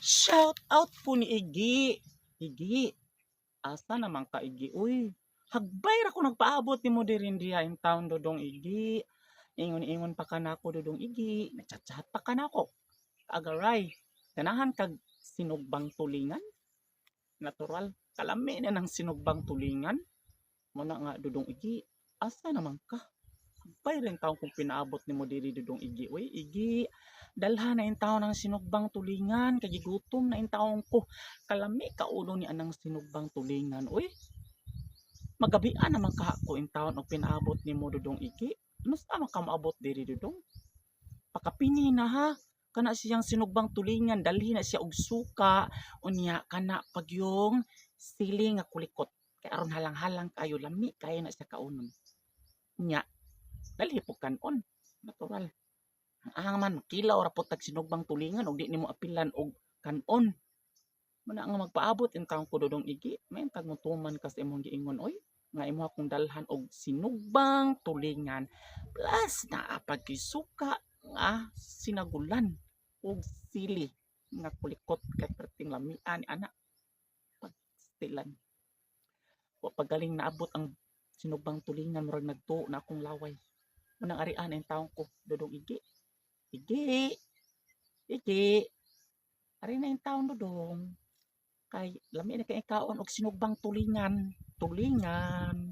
Shout out po ni Iggy. Iggy, asa naman ka Iggy? Uy, hagbay ra ko nagpaabot nimo diri diha in town dodong Iggy. Ingon-ingon pa ka nako dodong Iggy, nagchat-chat pa ka nako. Agaray, ganahan kag sinugbang tulingan? Natural, kalami na ng sinugbang tulingan. Muna nga dodong Iggy, asa naman ka? Hagbay rin taon kung pinaabot nimo diri dodong Iggy. Uy, Iggy, dalha na in taon ng sinugbang tulingan, kay gigutom na in taon ko. Kalami kaulo ni anang sinugbang tulingan. Uy, magabian naman ka ko in taon og pinaabot nimo dodong Iggy. Nusa man ka maabot diri dodong? Pakapini na ha. Kana siyang sinugbang tulingan, dalhi na siya og suka. Unya kana pag yung sili nga kulikot. Kay aron halang-halang kayo, lami kayo na siya kaunon. Nya, dalhi po kanon. Natural. Ang man kilaw ra pud tag sinugbang tulingan og di nimo apilan og kanon. Muna nga magpaabot in taon ko dodong Iggy, may tag mutuman kas imong giingon oy nga imo akong dalhan og sinugbang tulingan plus naa pa gyud suka nga sinagulan og sili nga kulikot kay perting lamian ni ana pagstilan. Wa pagaling naabot ang sinugbang tulingan murag nagtuo na akong laway. Munang arian in taon ko dodong Iggy. Iggy, Iggy, ari na in taon dodong. Kay lami na kay kaon og sinugbang tulingan. Tulingan.